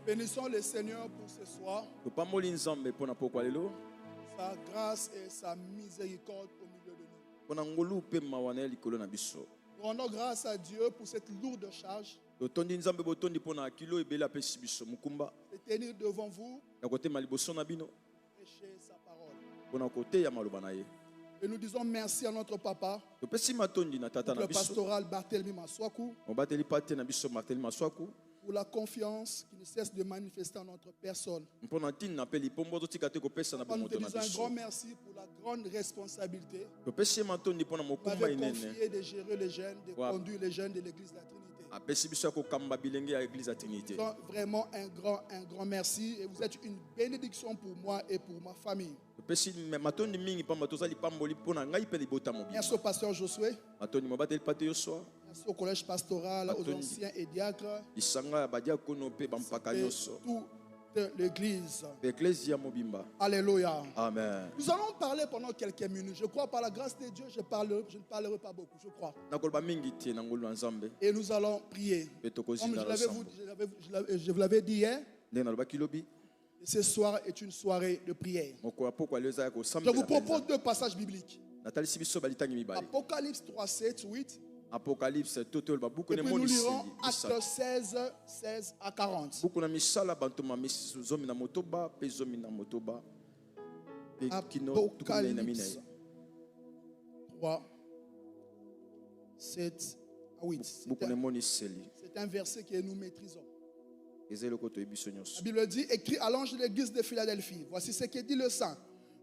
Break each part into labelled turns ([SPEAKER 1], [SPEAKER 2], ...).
[SPEAKER 1] Bénissons le Seigneur pour ce soir. Sa grâce et sa miséricorde au milieu de nous. Nous rendons grâce à Dieu pour cette lourde charge de tenir devant vous et prêcher sa parole. Et nous disons merci à notre papa, le pastoral Barthélemy Maswaku, pour la confiance qui ne cesse de manifester en notre personne. Nous te disons un grand merci pour la grande responsabilité. Vous m'avez confié de gérer les jeunes, de conduire les jeunes de l'église de la Trinité. Vraiment un grand merci. Et vous êtes une bénédiction pour moi et pour ma famille. Merci au pasteur Josué. Merci au collège pastoral, aux anciens et diacres. Toute l'église. Alléluia.
[SPEAKER 2] Amen.
[SPEAKER 1] Nous allons parler pendant quelques minutes. Je crois par la grâce de Dieu, je ne parlerai pas beaucoup, je crois. Et nous allons prier. Comme je vous l'avais dit hier, ce soir est une soirée de prière. Je vous propose deux passages bibliques. Apocalypse 3, 7, 8.
[SPEAKER 2] Apocalypse,
[SPEAKER 1] et puis nous lirons Actes 16, 16 à 40. Apocalypse 3, 7 à 8. C'est un verset que nous maîtrisons. La Bible dit, écrit à l'ange de l'église de Philadelphie, voici ce que dit le saint,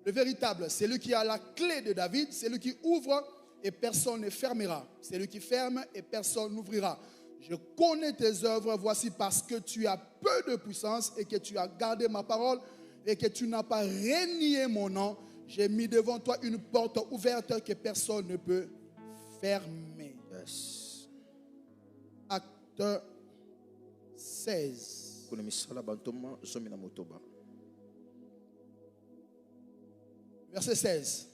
[SPEAKER 1] le véritable, c'est lui qui a la clé de David, c'est lui qui ouvre et personne ne fermera. C'est lui qui ferme et personne n'ouvrira. Je connais tes œuvres, voici parce que tu as peu de puissance et que tu as gardé ma parole et que tu n'as pas renié mon nom. J'ai mis devant toi une porte ouverte que personne ne peut fermer.
[SPEAKER 2] Yes.
[SPEAKER 1] Acte 16. Verset 16.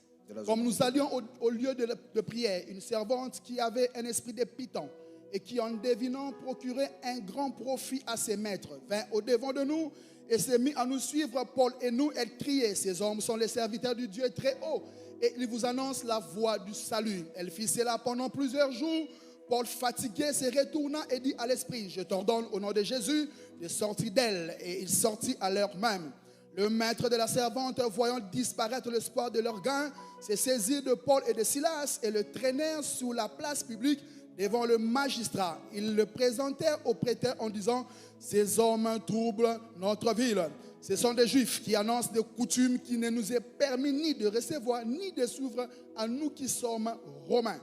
[SPEAKER 1] Comme nous allions au lieu de prière, une servante qui avait un esprit de python et qui, en devinant, procurait un grand profit à ses maîtres, vint au-devant de nous et s'est mis à nous suivre, Paul et nous. Elle criait, ces hommes sont les serviteurs du Dieu très haut et ils vous annoncent la voie du salut. Elle fit cela pendant plusieurs jours. Paul, fatigué, se retourna et dit à l'esprit, je t'ordonne au nom de Jésus de sortir d'elle. Et il sortit à l'heure même. Le maître de la servante, voyant disparaître l'espoir de leur gain, s'est saisi de Paul et de Silas et le traînèrent sur la place publique devant le magistrat. Ils le présentèrent au prêteur en disant, ces hommes troublent notre ville. Ce sont des Juifs qui annoncent des coutumes qui ne nous est permis ni de recevoir ni de suivre à nous qui sommes Romains.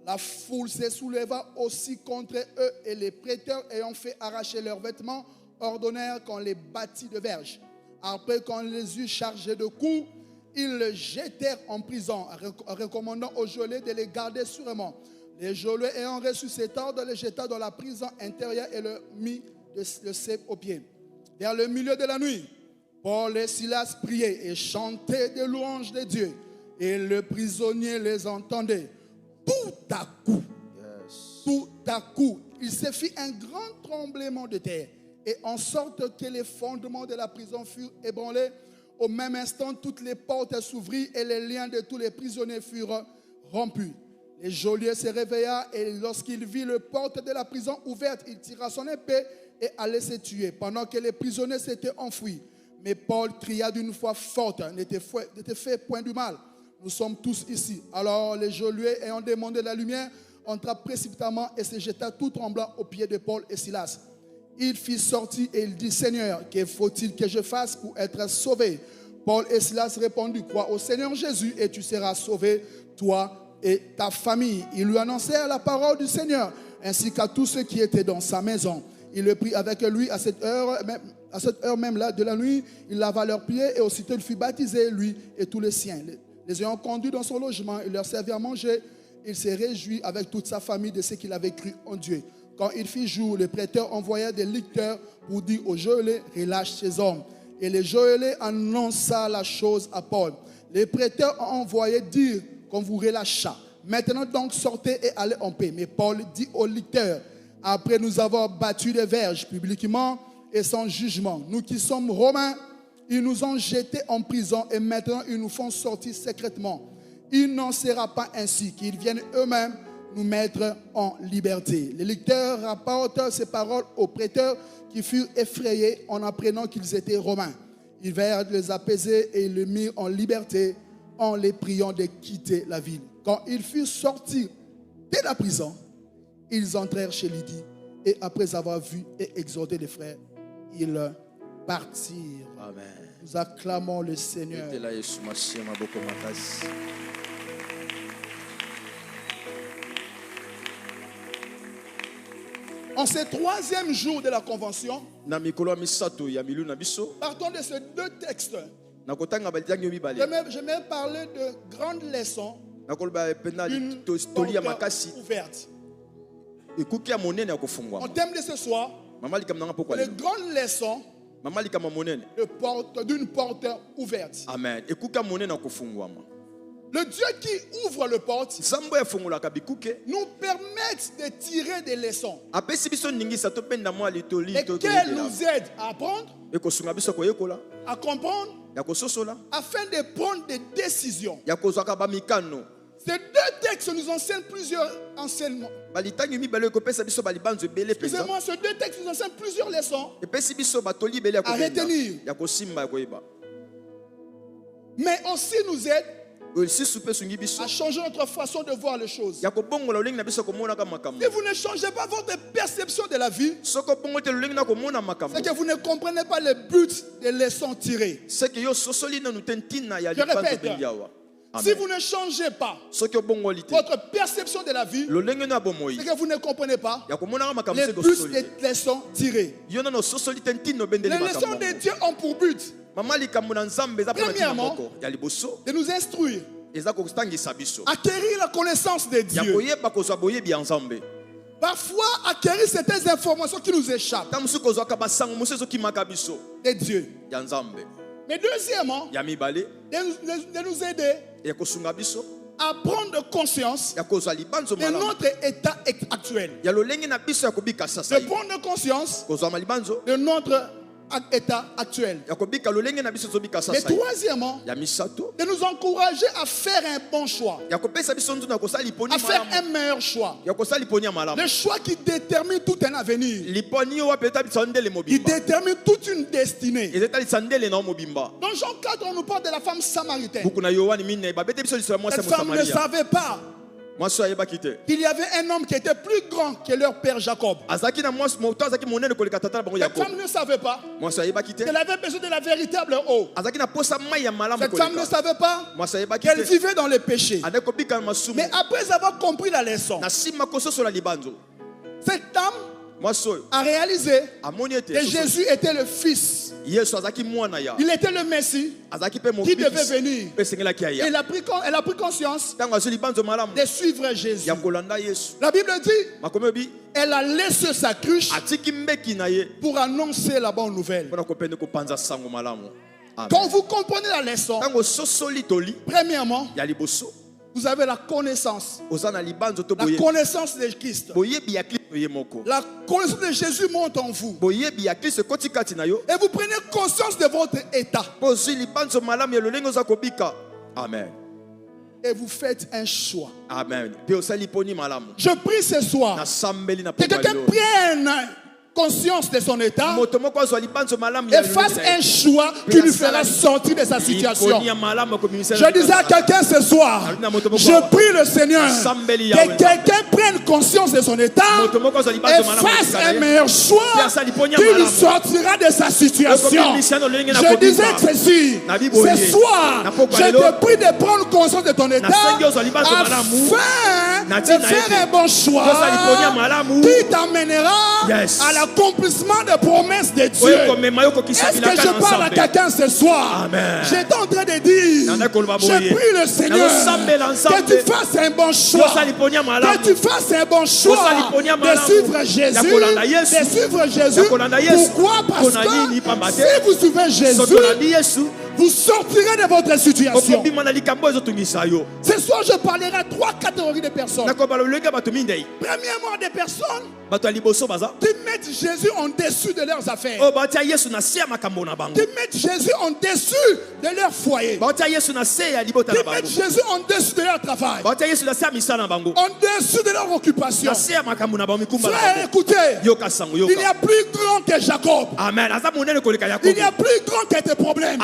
[SPEAKER 1] La foule se souleva aussi contre eux et les prêteurs ayant fait arracher leurs vêtements ordonnèrent qu'on les bâtît de verges. Après qu'on les eut chargés de coups, ils le jetèrent en prison, en recommandant aux geôliers de les garder sûrement. Les geôliers ayant reçu cet ordre, le jeta dans la prison intérieure et le mit le cep aux pieds. Vers le milieu de la nuit, Paul et Silas priaient et chantaient des louanges de Dieu. Et le prisonnier les entendait. Tout à coup, il se fit un grand tremblement de terre. Et en sorte que les fondements de la prison furent ébranlés, au même instant, toutes les portes s'ouvrirent et les liens de tous les prisonniers furent rompus. Le geôlier se réveilla et lorsqu'il vit les portes de la prison ouvertes, il tira son épée et allait se tuer pendant que les prisonniers s'étaient enfuis. Mais Paul cria d'une voix forte, ne te fais point du mal, nous sommes tous ici. Alors les geôliers ayant demandé la lumière, entra précipitamment et se jeta tout tremblant aux pieds de Paul et Silas. Il fit sortir et il dit, Seigneur, que faut-il que je fasse pour être sauvé? Paul et Silas répondirent, crois au Seigneur Jésus et tu seras sauvé, toi et ta famille. Ils lui annoncèrent la parole du Seigneur, ainsi qu'à tous ceux qui étaient dans sa maison. Il le prit avec lui à cette heure même là de la nuit. Il lava leurs pieds et aussitôt il fut baptisé, lui et tous les siens. Les ayant conduits dans son logement, il leur servit à manger. Il s'est réjoui avec toute sa famille de ce qu'il avait cru en Dieu. Quand il fit jour, le prêteur envoya des licteurs pour dire aux geôliers, relâche ces hommes. Et les geôliers annonça la chose à Paul. Les prêteurs ont envoyé dire qu'on vous relâcha. Maintenant donc sortez et allez en paix. Mais Paul dit aux licteurs, après nous avoir battu des verges publiquement et sans jugement. Nous qui sommes Romains, ils nous ont jetés en prison et maintenant ils nous font sortir secrètement. Il n'en sera pas ainsi qu'ils viennent eux-mêmes nous mettre en liberté. Les lecteurs rapportent ces paroles aux prêteurs qui furent effrayés en apprenant qu'ils étaient Romains. Ils vinrent les apaiser et les mirent en liberté en les priant de quitter la ville. Quand ils furent sortis de la prison, ils entrèrent chez Lydie et après avoir vu et exhorté les frères, ils partirent.
[SPEAKER 2] Amen.
[SPEAKER 1] Nous acclamons le Seigneur. En ce troisième jour de la convention, partons de ces deux textes. J'aimerais parler de grandes leçons d'une porte ouverte. En thème de ce soir, les grandes leçons d'une porte ouverte.
[SPEAKER 2] Amen.
[SPEAKER 1] Le Dieu qui ouvre le porte nous permet de tirer des leçons et qu'elle nous aide à apprendre, à comprendre, afin de prendre des décisions. Ces deux textes nous enseignent plusieurs enseignements. Excusez-moi, ces deux textes nous enseignent plusieurs leçons à retenir. Mais aussi nous aident à changer notre façon de voir les choses. Si vous ne changez pas votre perception de la vie, c'est que vous ne comprenez pas le but des leçons tirées. Je répète, si vous ne changez pas votre perception de la vie, c'est que vous ne comprenez pas le but des leçons tirées. Les leçons de Dieu ont pour but, premièrement, de nous instruire, acquérir la connaissance de Dieu. Parfois, acquérir certaines informations qui nous échappent de Dieu. Mais deuxièmement, de nous aider à prendre conscience de notre état actuel. De prendre conscience de notre état actuel. Et troisièmement, de nous encourager à faire un bon choix, à faire un meilleur choix. Le choix qui détermine tout un avenir, qui détermine toute une destinée. Dans Jean 4, on nous parle de la femme samaritaine. Cette femme ne savait pas qu'il y avait un homme qui était plus grand que leur père Jacob. Cette femme ne savait pas qu'elle avait besoin de la véritable eau. Cette femme ne savait pas qu'elle vivait dans le péché. Mais après avoir compris la leçon, cette dame a réalisé que Jésus était le Fils. Il était le Messie qui devait venir. Et elle a pris conscience de suivre Jésus. La Bible dit, elle a laissé sa cruche pour annoncer la bonne nouvelle. Quand vous comprenez la leçon, premièrement, vous avez la connaissance. La connaissance de Christ. La connaissance de Jésus monte en vous. Et vous prenez conscience de votre état.
[SPEAKER 2] Amen.
[SPEAKER 1] Et vous faites un choix.
[SPEAKER 2] Amen.
[SPEAKER 1] Je prie ce soir que quelqu'un prenne conscience de son état et fasse un choix qui lui fera sortir de sa situation. Je disais à quelqu'un ce soir, je prie le Seigneur que quelqu'un prenne conscience de son état et fasse un meilleur choix qui lui sortira de sa situation. Je disais ceci, ce soir, je te prie de prendre conscience de ton état afin de faire un bon choix qui t'amènera à l'accomplissement des promesses de Dieu. Est-ce que je parle à quelqu'un ce soir? J'étais en train de dire, je prie le Seigneur que tu fasses un bon choix, que tu fasses un bon choix de suivre Jésus, Pourquoi? Parce que si vous suivez Jésus, vous sortirez de votre situation. Ce soir, je parlerai à 3 catégories de personnes. Premièrement, des personnes qui mettent Jésus en dessus de leurs affaires. Qui mettent Jésus en dessus de leur foyer. Qui mettent Jésus en dessus de leur travail. En dessus de leur occupation. Frère, écoutez, il y a plus grand que Jacob. Il y a plus grand que tes problèmes.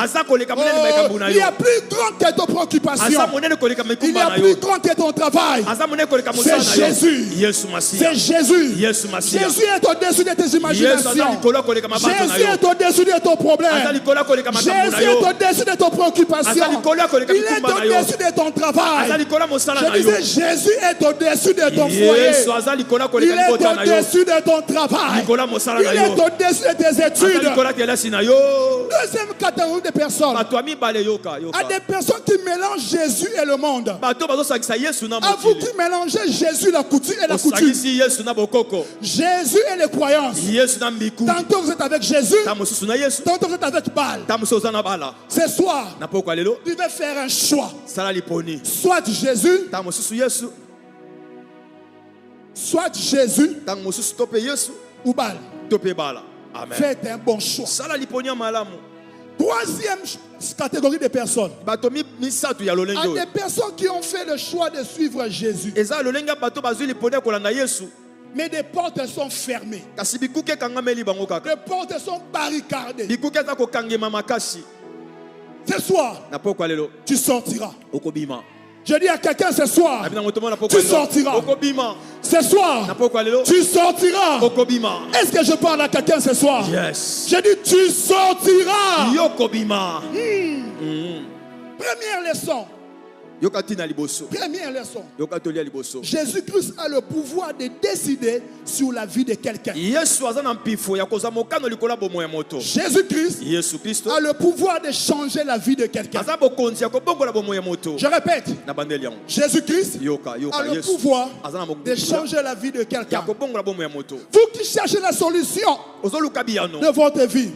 [SPEAKER 1] Il y a plus grand que tes préoccupations. Il y a plus grand que ton travail. C'est Jésus. C'est Jésus. Jésus est au-dessus de tes imaginations. Jésus est au-dessus de ton problème. Jésus est au-dessus de ton préoccupation. Il est au-dessus de ton travail. Je disais, Jésus est au-dessus de ton foyer. Il est au-dessus de ton travail. Il est au-dessus de tes études. Deuxième catégorie de personnes. À des personnes qui mélangent Jésus et le monde. À vous qui mélangez Jésus et la coutume. Jésus et les croyances. Tantôt vous êtes avec Jésus, tantôt vous êtes avec Baal. Ce soir, tu veux faire un choix. Soit Jésus, soit Jésus ou Baal. Faites un bon choix. Troisième catégorie de personnes. À des personnes qui ont fait le choix de suivre Jésus. Mais des portes sont fermées. Des portes sont barricadées. Ce soir, tu sortiras. Je dis à quelqu'un ce soir, tu sortiras. Ce soir, tu sortiras. Est-ce que je parle à quelqu'un ce soir?
[SPEAKER 2] Yes.
[SPEAKER 1] Je dis tu sortiras. Première leçon. Première leçon. Jésus-Christ a le pouvoir de décider sur la vie de quelqu'un. Jésus-Christ a le pouvoir de changer la vie de quelqu'un. Je répète. Jésus-Christ a le pouvoir de changer la vie de quelqu'un. Vous qui cherchez la solution de votre vie,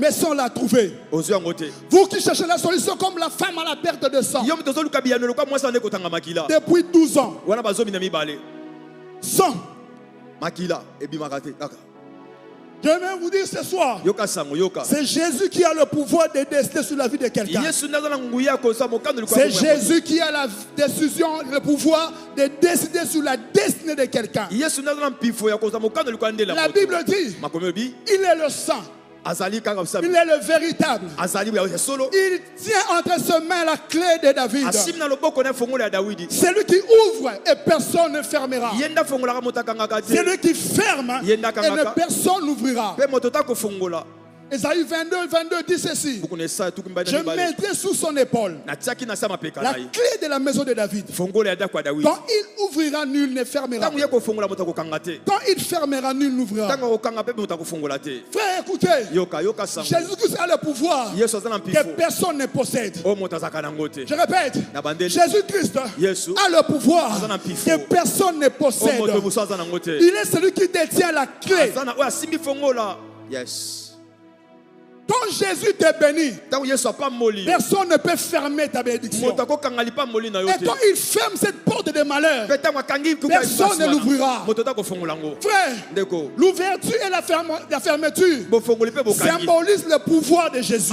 [SPEAKER 1] mais sans la trouver. Vous qui cherchez la solution comme la femme à la perte de sang. Depuis 12 ans. Sans. Je vais vous dire ce soir, c'est Jésus qui a le pouvoir de décider sur la vie de quelqu'un. C'est Jésus qui a la décision, le pouvoir de décider sur la destinée de quelqu'un. La Bible dit, il est le sang. Il est le véritable. Il tient entre ses mains la clé de David. C'est lui qui ouvre et personne ne fermera. C'est lui qui ferme et personne n'ouvrira. Ésaïe 22 dit ceci. Je mettrai sous son épaule la clé de la maison de David. Quand il ouvrira, nul ne fermera. Quand il fermera, nul n'ouvrira. Frère, écoutez. Jésus-Christ a le pouvoir que personne ne possède. Je répète. Jésus-Christ a le pouvoir que personne ne possède. Il est celui qui détient la clé.
[SPEAKER 2] Yes.
[SPEAKER 1] Quand Jésus te bénit, personne ne peut fermer ta bénédiction. Et quand il ferme cette porte de malheur, personne ne l'ouvrira. Frère, l'ouverture et la fermeture symbolisent le pouvoir de Jésus.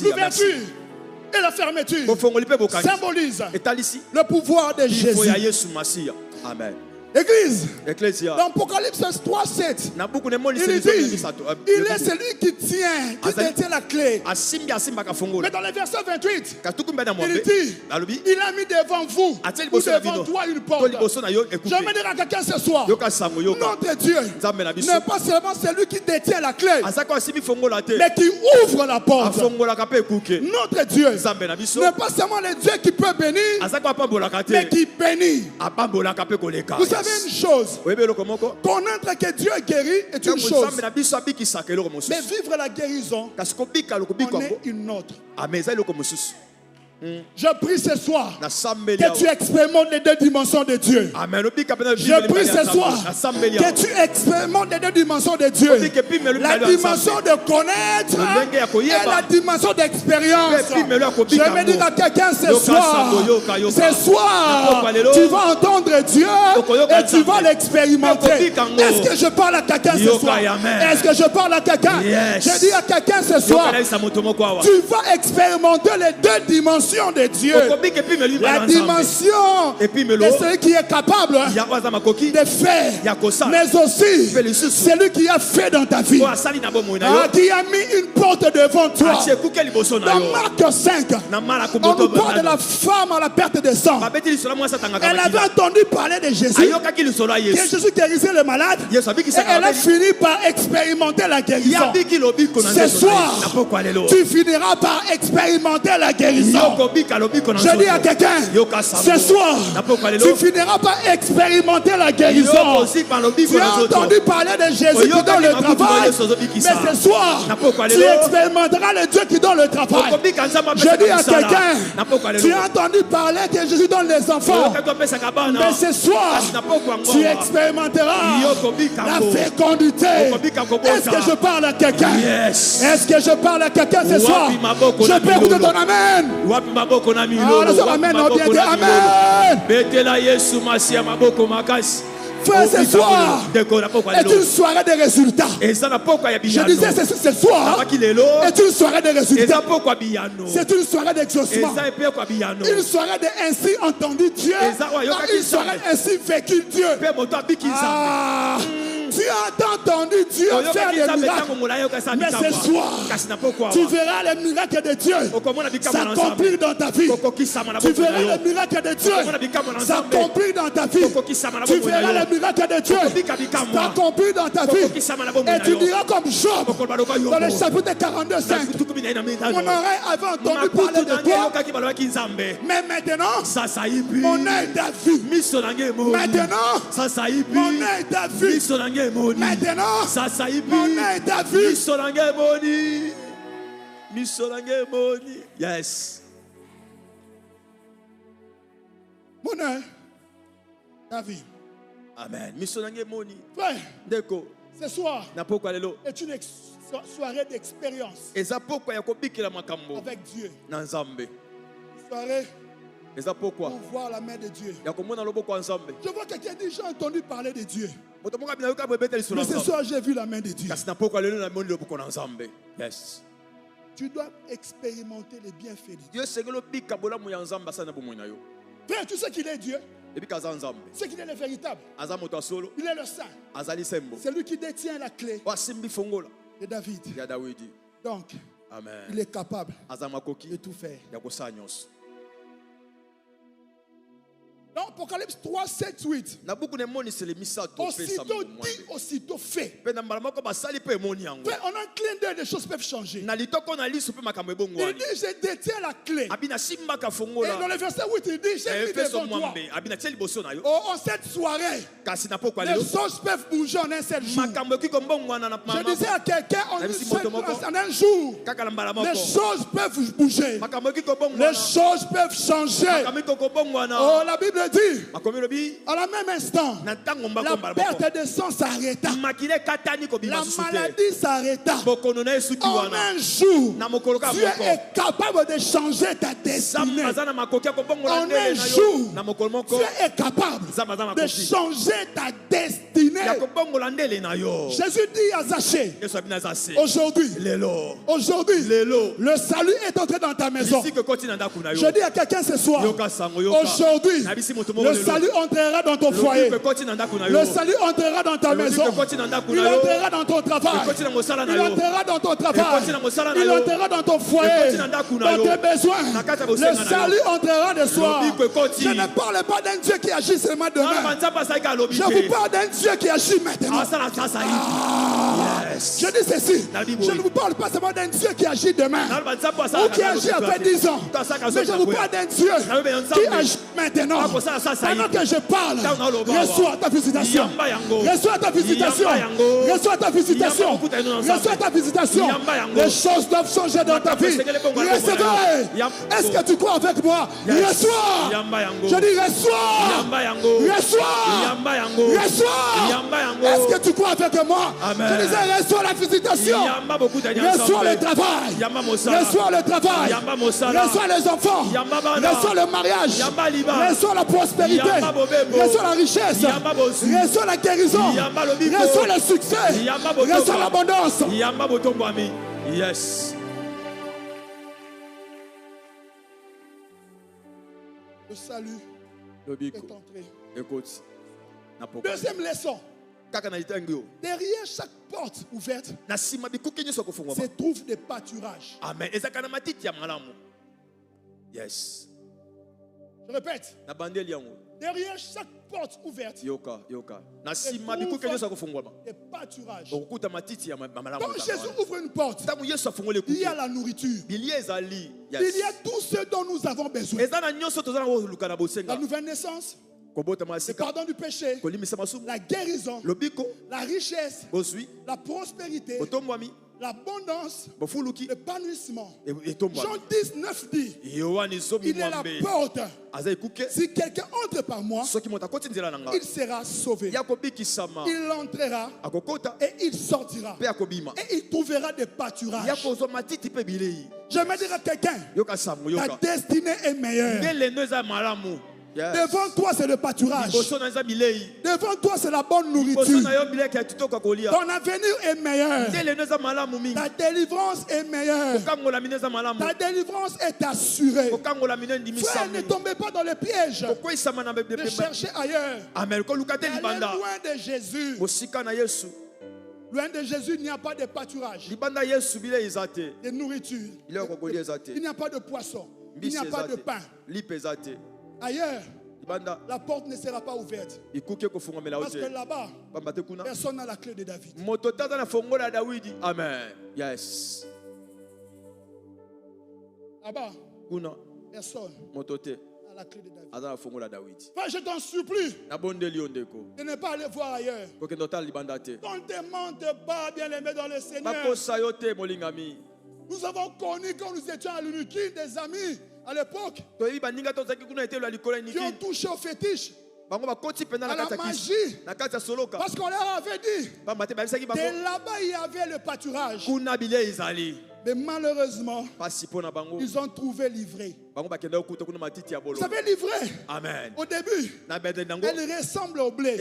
[SPEAKER 1] L'ouverture et la fermeture symbolisent le pouvoir de Jésus.
[SPEAKER 2] Amen.
[SPEAKER 1] Église, dans Apocalypse 3:7, il dit, il est celui qui détient la clé. Mais dans le verset 28, il dit, il a mis devant vous ou devant toi une porte. Je vais dire à quelqu'un ce soir, notre Dieu n'est pas seulement celui qui détient la clé, mais qui ouvre la porte. Notre Dieu n'est pas seulement le Dieu qui peut bénir, mais qui bénit. Vous savez une chose, connaître que Dieu guérit est une chose, mais vivre la guérison en est une autre. Je prie ce soir que tu expérimentes les deux dimensions de Dieu. Je prie ce soir que tu expérimentes les deux dimensions de Dieu. La dimension de connaître et la dimension d'expérience. Je vais dire à quelqu'un ce soir, tu vas entendre Dieu et tu vas l'expérimenter. Est-ce que je parle à quelqu'un ce soir? Est-ce que je parle à quelqu'un? Je dis à quelqu'un ce soir, tu vas expérimenter les deux dimensions de Dieu. La dimension de celui qui est capable de faire, mais aussi celui qui a fait dans ta vie, qui a mis une porte devant toi. Dans Marc 5, on nous parle de la femme à la perte de sang. Elle avait entendu parler de Jésus, que Jésus guérissait les malades, et elle a fini par expérimenter la guérison. Ce soir, tu finiras par expérimenter la guérison. Je dis à quelqu'un, ce soir, tu finiras par expérimenter la guérison. Tu as entendu parler de Jésus qui donne le travail, mais ce soir, tu expérimenteras le Dieu qui donne le travail. Je dis à quelqu'un, tu as entendu parler que Jésus donne les enfants, mais ce soir, tu expérimenteras la fécondité. Est-ce que je parle à quelqu'un? Est-ce que je parle à quelqu'un ce soir? Je peux écouter ton amen. Amen, on bien dit amen. Frère, ce soir est une soirée de résultats. Je disais ce soir est une soirée de résultats. C'est une soirée d'exaucement. Une soirée de ainsi entendu Dieu. Une soirée ainsi vécu Dieu. Tu as entendu Dieu faire des miracles. Mais ce soir, tu verras les miracles de Dieu s'accomplir dans ta vie. Tu verras les miracles de Dieu s'accomplir dans ta vie. Tu verras les miracles de Dieu s'accomplir dans ta vie. Et tu diras comme Job dans le chapitre 42:5. Mon oreille avait entendu parler de toi, mais maintenant mon œil t'a vu. Maintenant mon œil t'a vu. Maintenant mon œil t'a vu.
[SPEAKER 2] Yes.
[SPEAKER 1] Mon œil t'a vu.
[SPEAKER 2] Amen.
[SPEAKER 1] Frère, ce soir est une soirée d'expérience avec Dieu. Soirée pour voir la main de Dieu. Je vois quelqu'un dit, j'ai entendu parler de Dieu. Mais ce soir, j'ai vu la main de Dieu.
[SPEAKER 2] Yes.
[SPEAKER 1] Tu dois expérimenter les bienfaits de Dieu. Frère, tu sais qu'il est Dieu. C'est qu'il est le véritable. Il est le saint. C'est lui qui détient la clé de David. Donc,
[SPEAKER 2] amen.
[SPEAKER 1] Il est capable de tout faire. Dans Apocalypse 3, 7, 8. Aussitôt dit, aussitôt fait. Frère, on a un clin d'œil, les choses peuvent changer. Il dit, je détiens la clé. Et dans le verset 8, il dit, j'ai mis devant toi. En cette soirée, les choses peuvent bouger en un seul jour. Je disais à quelqu'un, en un jour, les choses peuvent bouger. Les choses peuvent changer. Oh, la Bible dit, à la même instant, la perte de sang s'arrêta. La maladie s'arrêta. En un jour, Dieu est capable de changer ta destinée. En un jour, Dieu est capable de changer ta destinée. Jésus dit à Zachée, aujourd'hui, le salut est entré dans ta maison. Je dis à quelqu'un ce soir, aujourd'hui, le salut entrera dans ton foyer. Le salut entrera dans ta maison. Il entrera dans ton travail. Il entrera dans ton travail. Il entrera dans ton foyer. Dans tes besoins. Le salut entrera de soir. Je ne parle pas d'un Dieu qui agit seulement demain. Je vous parle d'un Dieu qui agit maintenant.
[SPEAKER 2] Yes.
[SPEAKER 1] Je dis ceci. Je ne vous parle pas seulement d'un Dieu qui agit demain ou qui agit après 10 ans. Mais je vous parle d'un Dieu qui agit maintenant. Pendant que je parle, reçois ta visitation. Reçois ta visitation. Reçois ta visitation. Reçois ta visitation. Les choses doivent changer dans ta vie. Recevez. Est-ce que tu crois avec moi? Reçois. Je dis reçois. Reçois. Reçois. Est-ce que tu crois avec moi? Je disais reçois la visitation. Reçois le travail. Reçois le travail. Reçois les enfants. Reçois le mariage. Reçois la prospérité. Reçois la richesse. Reçois la guérison. Reçois le succès. Reçois l'abondance.
[SPEAKER 2] Yes.
[SPEAKER 1] Le salut est entré.
[SPEAKER 2] Écoute.
[SPEAKER 1] Deuxième leçon. Derrière chaque porte ouverte se trouvent des pâturages.
[SPEAKER 2] Amen. Yes.
[SPEAKER 1] Je répète. Derrière chaque porte ouverte, des pâturages. Quand Jésus ouvre une porte, il y a la nourriture. Il y a tout ce dont nous avons besoin. La nouvelle naissance, le pardon du péché, la guérison, la richesse, la prospérité, l'abondance, l'épanouissement. Jean 19 dit, il est la porte. Si quelqu'un entre par moi, il sera sauvé. Il entrera et il sortira. Et il trouvera des pâturages. Je me dirais à quelqu'un, ta destinée est meilleure. Yes. Devant toi, c'est le pâturage. Devant toi, c'est la bonne nourriture. Ton avenir est meilleur. Ta délivrance est meilleure. Ta délivrance est assurée. Frère, ne tombez pas dans le piège de chercher ailleurs. Allez loin de Jésus. Loin de Jésus, il n'y a pas de pâturage, de nourriture. Il n'y a pas de poisson. Il n'y a pas de pain. Ailleurs, la porte ne sera pas ouverte. Parce que là-bas, personne n'a la clé de David.
[SPEAKER 2] Amen. Yes.
[SPEAKER 1] Là-bas, personne n'a la clé de David. Enfin, je t'en supplie de ne pas aller voir ailleurs. On ne te mente pas, bien aimé dans le Seigneur. Nous avons connu quand nous étions à l'Uniquine des amis à l'époque qui ont touché au fétiche, à la magie, parce qu'on leur avait dit que là-bas il y avait le pâturage. Mais malheureusement, ils ont trouvé livré. Vous savez, livré,
[SPEAKER 2] amen.
[SPEAKER 1] Au début, elle ressemble au blé,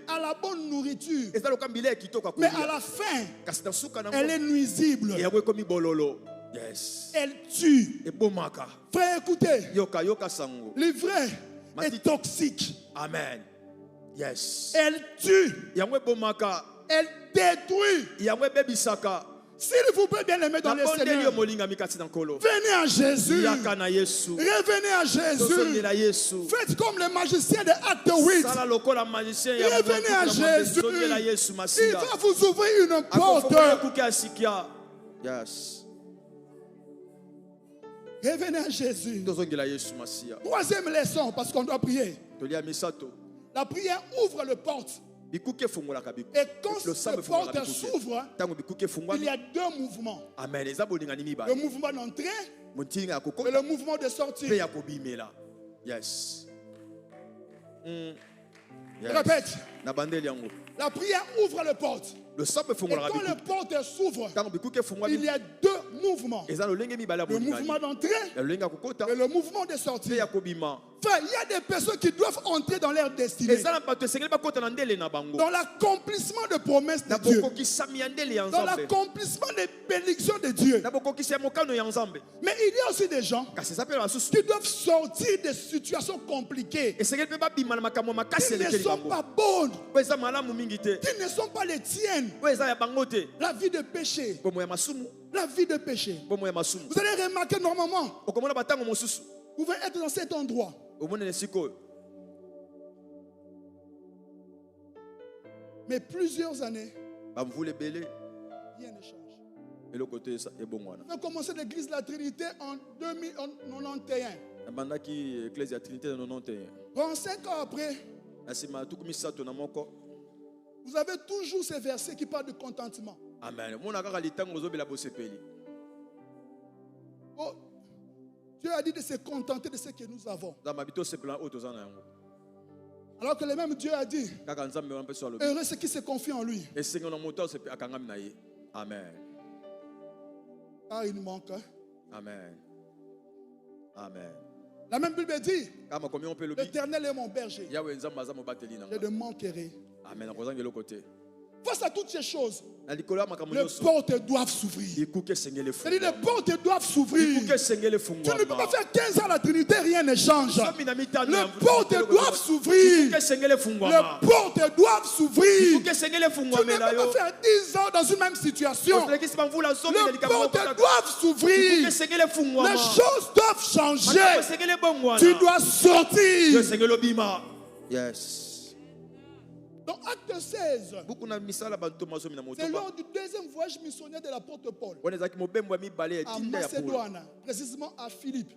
[SPEAKER 1] à la bonne nourriture. Mais à la fin, elle est nuisible.
[SPEAKER 2] Yes.
[SPEAKER 1] Elle tue. Frère, écoutez. Livré est toxique.
[SPEAKER 2] Amen. Yes.
[SPEAKER 1] Elle tue. Elle détruit. S'il vous plaît, bien aimé dans le Seigneur, venez à Jésus. Revenez à Jésus. Faites comme les magiciens de Acte 8. Revenez à Jésus. Il va vous ouvrir une porte.
[SPEAKER 2] Yes.
[SPEAKER 1] Revenez à Jésus. Troisième leçon, parce qu'on doit prier. La prière ouvre le porte. Et quand le porte s'ouvre, il y a deux mouvements. Le mouvement d'entrée et le mouvement de sortie.
[SPEAKER 2] Yes.
[SPEAKER 1] Je répète. La prière ouvre le porte. Et quand le porte s'ouvre, il y a deux mouvements. Le mouvement d'entrée et le mouvement de sortie. Enfin, il y a des personnes qui doivent entrer dans leur destinée, dans l'accomplissement de promesses de Dieu, dans l'accomplissement des bénédictions de Dieu. Mais il y a aussi des gens qui doivent sortir des situations compliquées, qui ne sont pas bonnes, qui ne sont pas les tiennes. La vie de péché. La vie de péché. Vous allez remarquer normalement, vous pouvez être dans cet endroit. Mais plusieurs années,
[SPEAKER 2] bamvula ebele
[SPEAKER 1] rien ne change.
[SPEAKER 2] eloko te ebongwana.
[SPEAKER 1] On a commencé l'église de la Trinité en 1991.
[SPEAKER 2] Nabandaki église ya Trinité na 91.
[SPEAKER 1] Bon, 5 ans après,
[SPEAKER 2] Na sima tuku misato na moko.
[SPEAKER 1] vous avez toujours ces versets qui parlent de contentement.
[SPEAKER 2] Amen. Mona kaka litango ozobela bosepeli.
[SPEAKER 1] Oh, Dieu a dit de se contenter de ce que nous avons.
[SPEAKER 2] Za mabito sepela o tozana yango.
[SPEAKER 1] Alors que le même Dieu a dit,
[SPEAKER 2] Kaka nzambe wana peso alobi.
[SPEAKER 1] heureux ceux qui se confient en lui.
[SPEAKER 2] Esengo na moto sepe akangami na ye. Amen.
[SPEAKER 1] Ah, il nous manque. Hein?
[SPEAKER 2] Amen. Amen.
[SPEAKER 1] La même Bible dit,
[SPEAKER 2] Kama komi on peut lobi.
[SPEAKER 1] l'Éternel est mon berger.
[SPEAKER 2] Yawe nzambe aza mobateli na
[SPEAKER 1] Je ne manquerai.
[SPEAKER 2] Amen. Akozanga eloko te.
[SPEAKER 1] Face à toutes ces choses,
[SPEAKER 2] Na likolo ya makambo
[SPEAKER 1] les
[SPEAKER 2] nyonso.
[SPEAKER 1] portes doivent s'ouvrir.
[SPEAKER 2] Ikuke sengele fu.
[SPEAKER 1] C'est-à-dire les portes doivent s'ouvrir.
[SPEAKER 2] Ikuke sengele
[SPEAKER 1] Tu
[SPEAKER 2] fungwa.
[SPEAKER 1] ne peux pas faire 15 ans à la Trinité, rien ne change.
[SPEAKER 2] Somi na mitano.
[SPEAKER 1] Les portes doivent s'ouvrir.
[SPEAKER 2] Ikuke sengele fungwa.
[SPEAKER 1] Les portes doivent s'ouvrir.
[SPEAKER 2] Ikuke sengele fungwa
[SPEAKER 1] Tu ne peux
[SPEAKER 2] mela yo.
[SPEAKER 1] pas faire 10 ans dans une même situation.
[SPEAKER 2] Les
[SPEAKER 1] Les portes doivent s'ouvrir. Les choses doivent changer. Tu dois sortir.
[SPEAKER 2] Yes.
[SPEAKER 1] Dans Acte 16,
[SPEAKER 2] C'est
[SPEAKER 1] c'est lors du deuxième voyage missionnaire de l'apôtre Paul à
[SPEAKER 2] à
[SPEAKER 1] Macédoine, précisément à Philippe.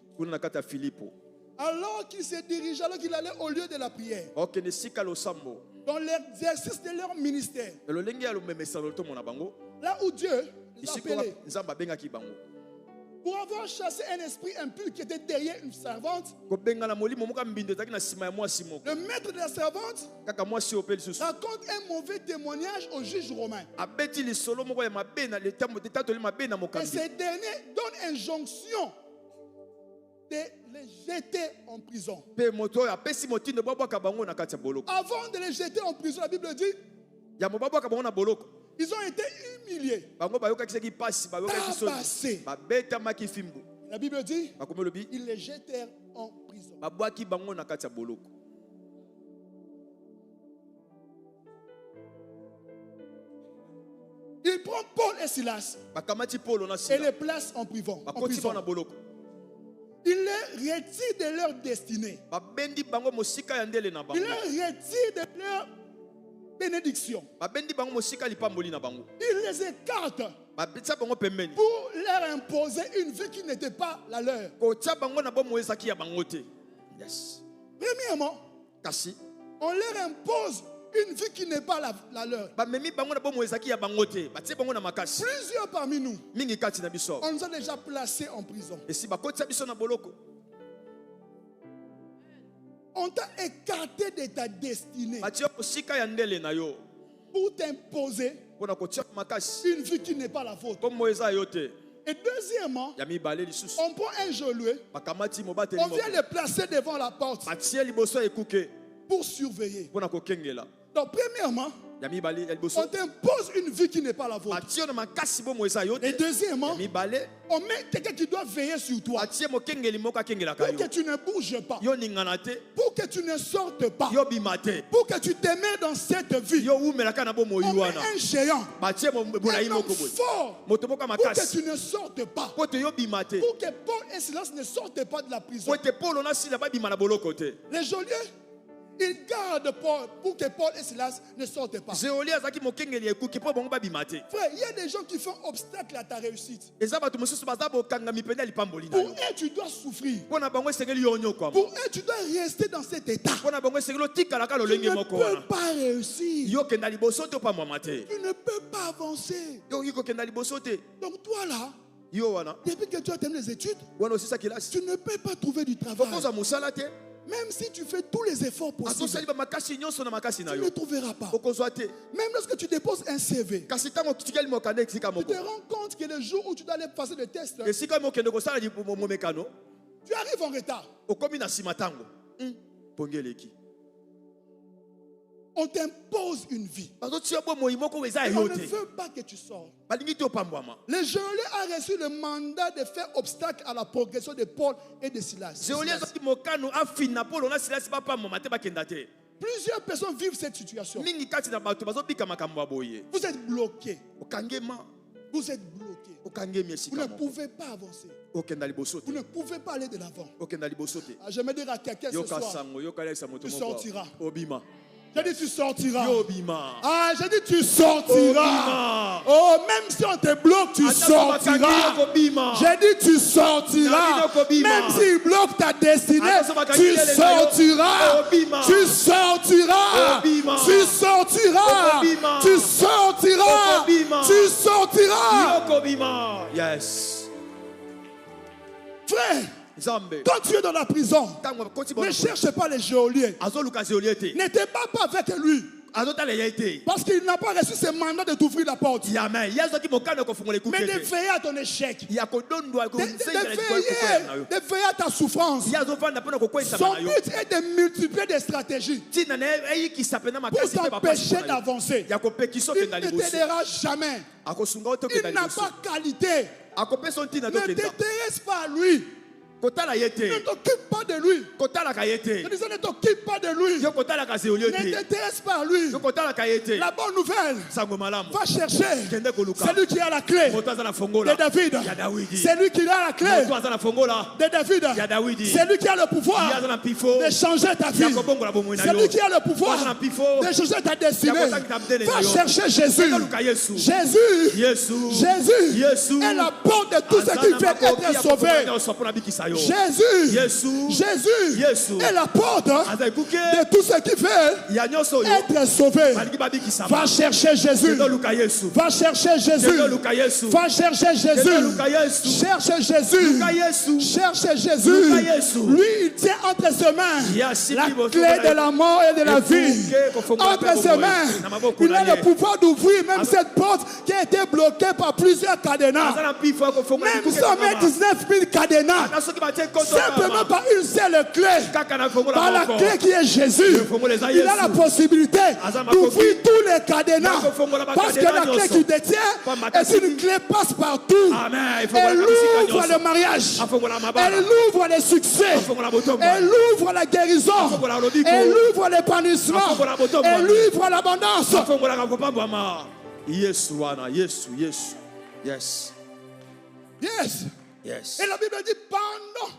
[SPEAKER 1] Alors qu'il se dirigeait, alors qu'il allait au lieu de la prière, dans l'exercice de leur ministère, là où Dieu les appelait, pour avoir chassé un esprit impur qui était derrière une servante, le maître de la servante raconte un mauvais témoignage au juge romain. Et ces derniers donnent injonction de les jeter en prison. Avant de les jeter en prison, la Bible dit, ils ont été humiliés, tabassés. La Bible dit, ils les jetèrent en prison. Il prend Paul et Silas et les place en prison. Il les retire de leur destinée. Il les retire de leur bénédiction. Il les écarte pour leur imposer une vie qui n'était pas la leur. Premièrement, on leur impose une vie qui n'est pas la leur. Plusieurs parmi nous, on nous a déjà placés en prison. On t'a écarté de ta destinée pour t'imposer une vie qui n'est pas la vôtre. Et deuxièmement, on prend un geôlier, on vient le placer devant la porte pour surveiller. Donc premièrement, on t'impose une vie qui n'est pas la vôtre. Et deuxièmement, on met quelqu'un qui doit veiller sur toi pour que tu ne bouges pas, pour que tu ne sortes pas, pour que tu te mets dans cette vie. On met un géant, un homme fort, pour que tu ne sortes pas, pour que Paul et Silas ne sortent pas de la prison. Les geôliers, ils gardent Paul pour que Paul et Silas ne sortent pas. Frère, il y a des gens qui font obstacle à ta réussite. Pour eux, tu dois souffrir. Pour eux, tu dois rester dans cet état. Tu ne peux pas réussir. Tu ne peux pas avancer. Donc toi là, depuis que tu as terminé les études, tu ne peux pas trouver du travail. Même si tu fais tous les efforts possibles, tu ne trouveras pas. Même lorsque tu déposes un CV, tu te rends compte que le jour où tu dois aller passer le test, tu arrives en retard. On t'impose une vie. Et on ne veut pas que tu sors. Le geôlier a reçu le mandat de faire obstacle à la progression de Paul et de Silas. Plusieurs personnes vivent cette situation. Vous êtes bloqués. Vous êtes bloqués. Vous ne pouvez pas avancer. Vous ne pouvez pas aller de l'avant. Je vais dire à quelqu'un ce soir, tu sortiras. J'ai dit tu sortiras.
[SPEAKER 2] Yo bima.
[SPEAKER 1] Ah, j'ai dit tu sortiras.
[SPEAKER 2] Obima.
[SPEAKER 1] Oh, même si on te bloque, tu sortiras. J'ai dit tu sortiras. Même s'il bloque ta destinée, tu sortiras. Tu sortiras. Tu sortiras. Tu sortiras. Tu sortiras.
[SPEAKER 2] Yokobima. Yes.
[SPEAKER 1] Frère,
[SPEAKER 2] Zambe.
[SPEAKER 1] quand tu es dans la prison, ne cherche pas les geôliers. N'étais pas avec lui. Parce qu'il n'a pas reçu ce mandat de t'ouvrir la porte. Mais de veiller à ton échec. De veiller à ta souffrance. Son but est de multiplier des stratégies pour t'empêcher d'avancer. Il ne t'aidera jamais. Il n'a pas qualité. Ne t'intéresse pas à lui. Ne t'occupe pas de lui. Ne t'occupe pas de lui. Ne t'intéresse pas à lui. La bonne nouvelle, va chercher celui qui a la clé de David. Celui qui a la clé de David. Celui qui a le pouvoir de changer ta vie. Celui qui a le pouvoir de changer ta destinée. Va chercher Jésus. Jésus est la porte de tout ce qui fait être sauvé. Jésus est la porte de tout ce qui fait être sauvé. Va chercher Jésus. Va chercher Jésus. Va chercher Jésus. Cherche Jésus. Cherche Jésus. Lui, il tient entre ses mains la clé de la mort et de la vie. Entre ses mains, il a le pouvoir d'ouvrir même cette porte qui a été bloquée par plusieurs cadenas. Même 119 000 cadenas. Simplement par une seule clé, par la clé qui est Jésus, il a la possibilité d'ouvrir tous les cadenas. Parce que la clé qu'il détient est une clé passe-partout. Elle ouvre le mariage, elle ouvre le succès, elle ouvre la guérison, elle ouvre l'épanouissement, elle ouvre l'abondance.
[SPEAKER 2] Yes.
[SPEAKER 1] Et la Bible dit pendant,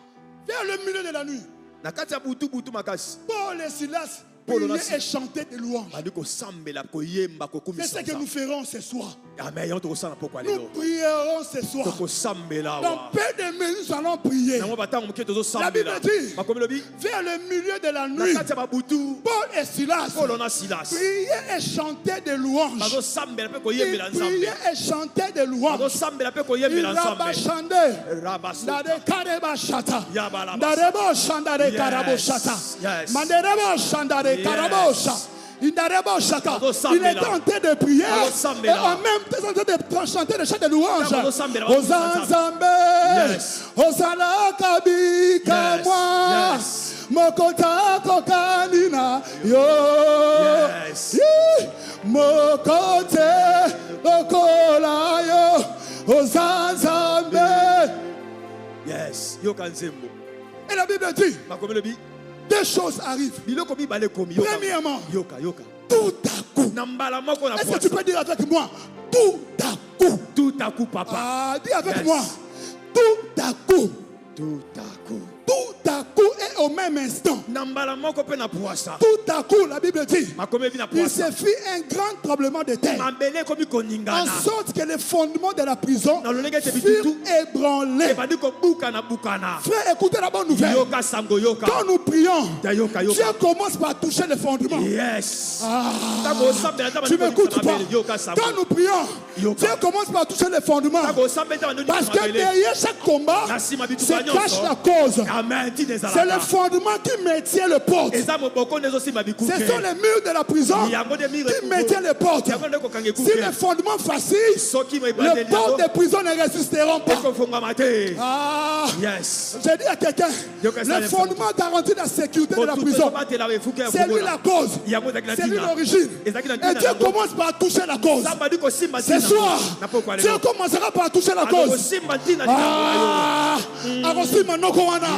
[SPEAKER 1] vers le milieu de la nuit, Paul et Silas priaient et chantaient des louanges. C'est ce que nous ferons ce soir. Nous prierons ce soir. Dans peu de minutes, nous allons prier. La Bible dit, vers le milieu de la nuit, Paul et Silas priaient et chantaient des louanges. Ils priaient et chantaient des louanges. Ils rabachandaient. Dade kareba shata. Darebo shandare karabo shata. Manderebo shandare karabosha. Il était en train de prier et en même temps en train de chanter des chants de louange. Ozanzambe, Ozala kabika moi, Mokota kokanina yo, Mokote okola yo, Ozanzambe.
[SPEAKER 2] Yes,
[SPEAKER 1] Et la Bible dit, deux choses arrivent. Premièrement, tout à coup. Est-ce que tu peux dire avec moi? Tout à coup.
[SPEAKER 2] Tout à coup, papa.
[SPEAKER 1] Ah, dis avec moi. Tout à coup.
[SPEAKER 2] Tout à coup.
[SPEAKER 1] Tout à coup et au même instant. Tout à coup, la Bible dit, il se fit un grand tremblement de terre, en sorte que les fondements de la prison furent ébranlés. Frère, écoutez la bonne nouvelle. Quand nous prions, Dieu commence par toucher les fondements. Tu m'écoutes pas? Quand nous prions, Dieu commence par toucher les fondements. Parce que derrière chaque combat se cache la cause. C'est le fondement qui maintient le porte. Ce sont les murs de la prison qui maintiennent les portes. Si les fondements vacillent, les portes des prisons ne résisteront pas. J'ai dit à quelqu'un, le fondement garantit la sécurité de la prison. C'est lui la cause. C'est lui l'origine. Et Dieu commence par toucher la cause. Ce soir, Dieu commencera par toucher la cause.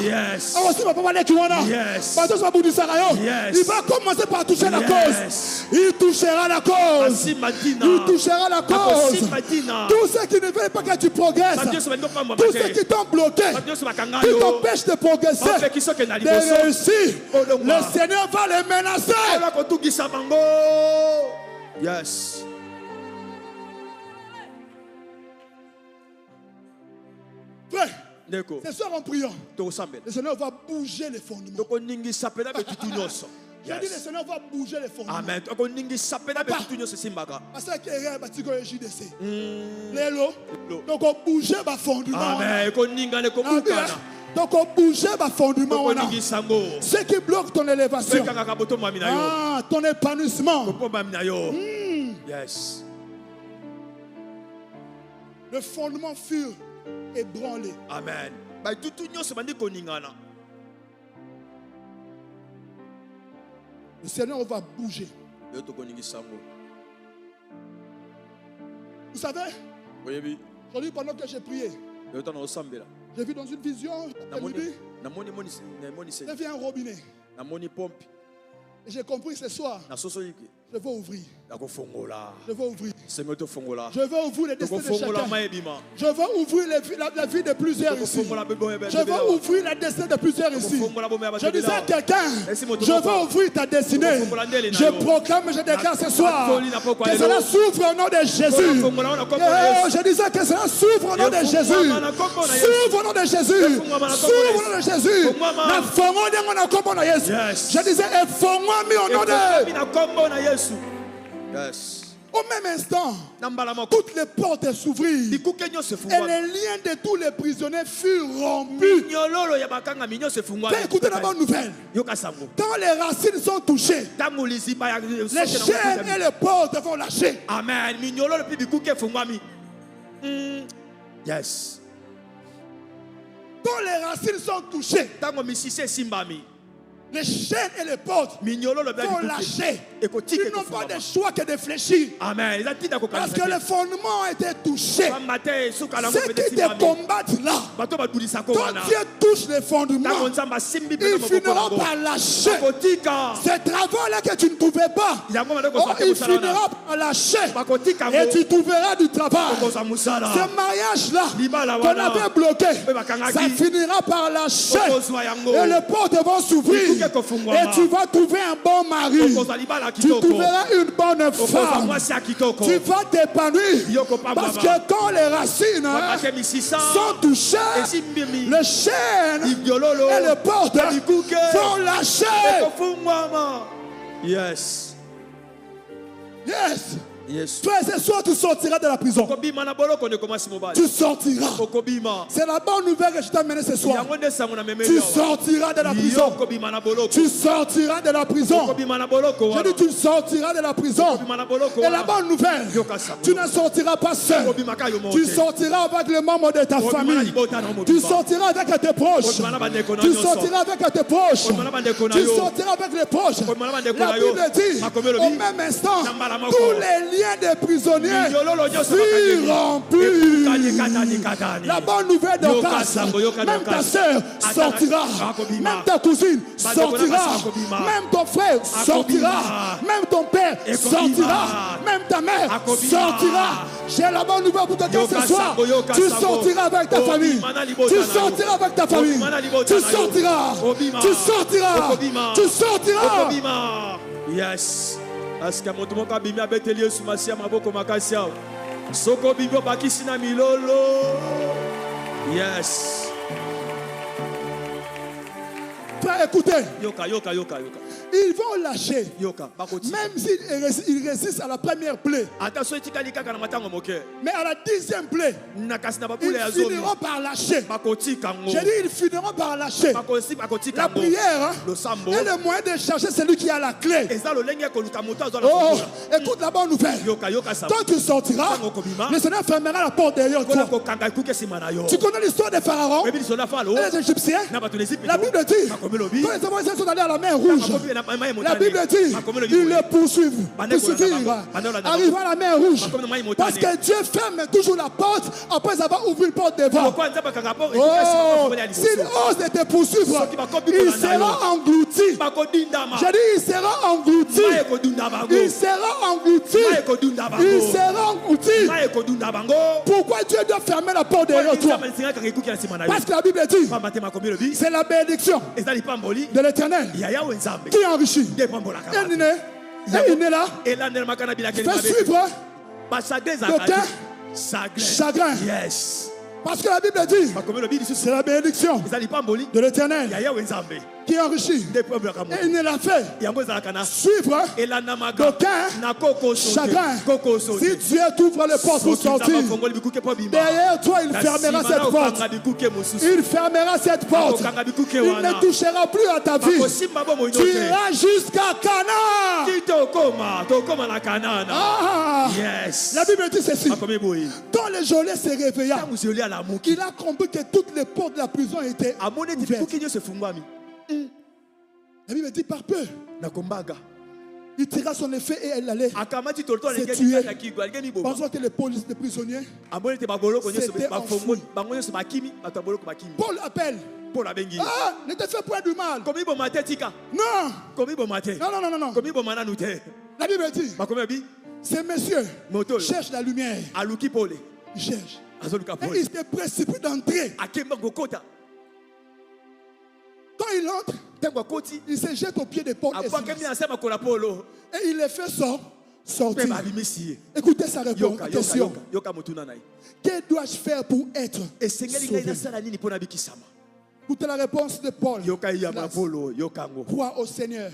[SPEAKER 1] Yes.
[SPEAKER 2] Yes.
[SPEAKER 1] Il va commencer par toucher la cause. Il touchera la cause. Il touchera la cause. Tous ceux qui ne veulent pas que tu progresses, tous ceux qui t'ont bloqué, qui t'empêchent de progresser, de réussir, le Seigneur va les menacer.
[SPEAKER 2] Yes.
[SPEAKER 1] Frère, ce soir en priant, le Seigneur va bouger les fondements. Je dis le Seigneur va bouger les fondements.
[SPEAKER 2] Amen.
[SPEAKER 1] Parce que est bâti comme JDC. Donc on bouge les fondements.
[SPEAKER 2] Amen.
[SPEAKER 1] Donc on bouge les fondements. Ce qui bloque ton élévation, ton épanouissement.
[SPEAKER 2] Yes.
[SPEAKER 1] Le fondement fut ébranlé.
[SPEAKER 2] Amen.
[SPEAKER 1] Le Seigneur va bouger. Vous savez, aujourd'hui pendant que j'ai prié, j'ai vu dans une vision, j'ai vu un robinet. Et j'ai compris ce soir, je vais ouvrir. Je vais ouvrir. Je vais ouvrir les destins de chacun. Je vais ouvrir la vie de plusieurs ici. Je vais ouvrir la destinée de plusieurs ici. Je disais à quelqu'un, je vais ouvrir ta destinée. Je proclame et je déclare ce soir que cela s'ouvre au nom de Jésus. Je disais que cela s'ouvre au nom de Jésus. S'ouvre au nom de Jésus. S'ouvre au nom de Jésus. Je disais, au nom de...
[SPEAKER 2] Yes.
[SPEAKER 1] Au même instant, toutes les portes s'ouvrirent et les liens de tous les prisonniers furent rompus. Écoutez la bonne nouvelle. Quand les racines sont touchées, les chaînes et les portes vont lâcher.
[SPEAKER 2] Amen. Yes.
[SPEAKER 1] Quand les racines sont touchées, les chaînes et les portes vont lâcher. Ils n'ont pas de choix que de fléchir.
[SPEAKER 2] Amen.
[SPEAKER 1] Parce que le fondement a été touché. Ceux qui te combattent là, quand Dieu touche les fondements, ils finiront par lâcher. Ce travail-là que tu ne trouvais pas, il finira par lâcher. Et tu trouveras du travail. Ce mariage-là qu'on avait bloqué, ça finira par lâcher. Et les portes vont s'ouvrir. Et tu vas trouver un bon mari. Tu trouveras une bonne femme. Tu vas t'épanouir. Parce que quand les racines sont touchées, les chaînes et les portes vont lâcher.
[SPEAKER 2] Yes.
[SPEAKER 1] Yes.
[SPEAKER 2] Yes.
[SPEAKER 1] Toi, ce soir, tu sortiras de la prison. Tu sortiras. C'est la bonne nouvelle que je t'ai amenée ce soir. Tu sortiras de la prison. Tu sortiras de la prison. Je dis, tu sortiras de la prison. Et la bonne nouvelle, tu ne sortiras pas seul. Tu sortiras avec les membres de ta famille. Tu sortiras avec tes proches. Tu sortiras avec tes proches. Tu sortiras avec les proches. La Bible dit, au même instant, tous les liens des prisonniers furent rompus. La bonne nouvelle de grâce, même ta soeur sortira, même ta cousine sortira, même ton frère sortira, même ton père sortira, même ta mère sortira. J'ai la bonne nouvelle pour quelqu'un ce soir. Tu sortiras avec ta famille. Tu sortiras avec ta famille. Tu sortiras. Tu sortiras. Tu sortiras.
[SPEAKER 2] Yes. Aska moto moka bimi abeteli Yesu masia maboko makasi ao. Soko bibio bakisi na milolo. Yes.
[SPEAKER 1] Frère, écoutez.
[SPEAKER 2] Yoka.
[SPEAKER 1] Ils vont lâcher. Même s'ils résistent à la première plaie. Mais à la 10e plaie, ils finiront par lâcher. J'ai dit, ils finiront par lâcher. La prière est le moyen de chercher celui qui a la clé. Oh, écoute la bonne nouvelle. Quand tu sortiras, le Seigneur fermera la porte derrière toi. Tu connais l'histoire des pharaons et les Égyptiens. La Bible dit, quand les Égyptiens sont allés à la mer rouge, La Bible dit, ils le poursuivent. Arrivant à la mer Rouge. Parce que Dieu ferme toujours la porte après avoir ouvert une porte devant. Oh, s'il ose te poursuivre, il sera englouti. J'ai dit, il sera englouti. Il sera englouti. Il sera englouti. Pourquoi Dieu doit fermer la porte derrière toi? Parce que la Bible dit, c'est la bénédiction de l'Éternel qui enrichit. Et il est là. Fais suivre de chagrin. Parce que la Bible dit, c'est la bénédiction de l'Éternel qui enrichit. Et il ne l'a fait suivre d'aucun chagrin. Si Dieu t'ouvre les portes pour sortir, derrière toi il fermera cette porte. Il fermera cette porte. Il ne touchera plus à ta vie. Tu iras jusqu'à Canaan. La Bible dit ceci. Quand le geôlier se réveilla, il a compris que toutes les portes de la prison étaient ouvertes. La Bible dit par peu. Il tira son effet et elle allait se tuer. Pensons que les prisonniers s'étaient enfouis. Paul appelle. Ah, ne te fais point du mal. Non. La Bible dit, ces messieurs cherchent la lumière. Ils cherchent. Et il se précipite d'entrer. Quand il entre, il se jette au pied des portes. Et il les fait sortir. Écoutez sa réponse. Question. Que dois-je faire pour être sauvé? Écoutez la réponse de Paul. Crois au Seigneur.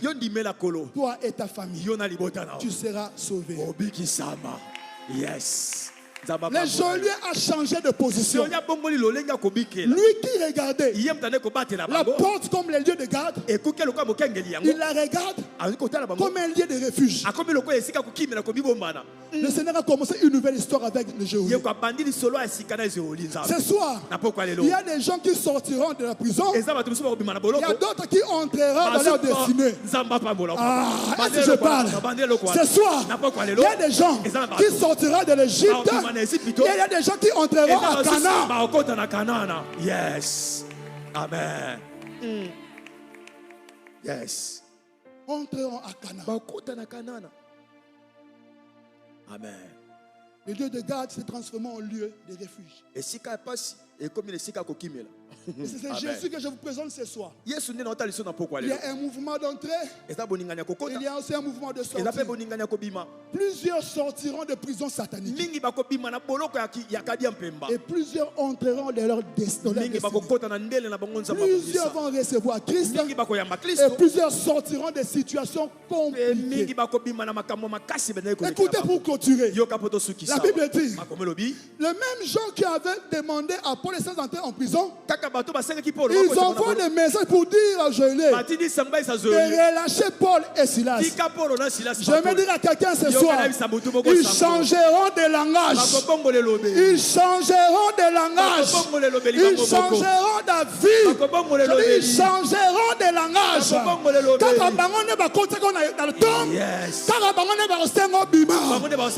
[SPEAKER 1] Toi et ta famille. Tu seras sauvé.
[SPEAKER 2] Yes.
[SPEAKER 1] Le geôlier a changé de position. Lui qui regardait la porte comme les lieux de garde, il la regarde comme un lieu de refuge. Le Seigneur a commencé une nouvelle histoire avec le geôlier. Ce soir, il y a des gens qui sortiront de la prison. Il y a d'autres qui entreront dans leur destinée. Est-ce que je parle? Ce soir, il y a des gens qui sortiront de l'Égypte. Il y a des gens qui entreront à Canaan.
[SPEAKER 2] Yes. Amen. Yes.
[SPEAKER 1] Entreront à Canaan.
[SPEAKER 2] Amen.
[SPEAKER 1] Le lieu de garde s'est transformé en lieu de refuge. Et c'est Jésus que je vous présente ce soir. Il y a un mouvement d'entrée. Il y a aussi un mouvement de sortie. Plusieurs sortiront de prison satanique. Et plusieurs entreront dans leur destinée. Plusieurs vont recevoir Christ. Et plusieurs sortiront des situations compliquées. Écoutez pour clôturer. La Bible dit, les mêmes gens qui avaient demandé à Paul et Silas d'entrer en prison, ils envoient des messages pour dire à geôlier de relâcher Paul et Silas. Je vais dire à quelqu'un ce soir, ils changeront de langage. Ils changeront de langage. Ils changeront d'avis. Ils changeront de langage.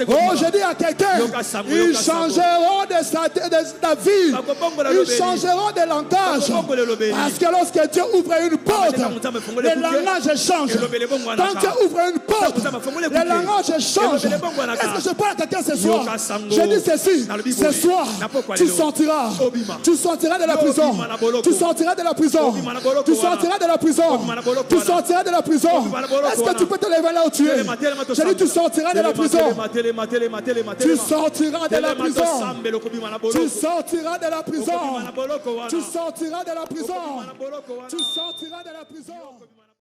[SPEAKER 1] Oh, je dis à quelqu'un, ils changeront d'avis. Ils changeront de langage. Parce que lorsque Dieu ouvre une porte, le langage change. Quand Dieu ouvre une porte, le langage change. Est-ce que je parle à quelqu'un ce soir? Je dis ceci, ce soir, tu sortiras. Tu sortiras de la prison. Tu sortiras de la prison. Tu sortiras de la prison. Tu sortiras de la prison. Est-ce que tu peux te lever là où tu es? Je dis tu sortiras de la prison. Tu sortiras de la prison. Tu sortiras de la prison. Tu sortiras de la prison. Tu sortiras de la prison.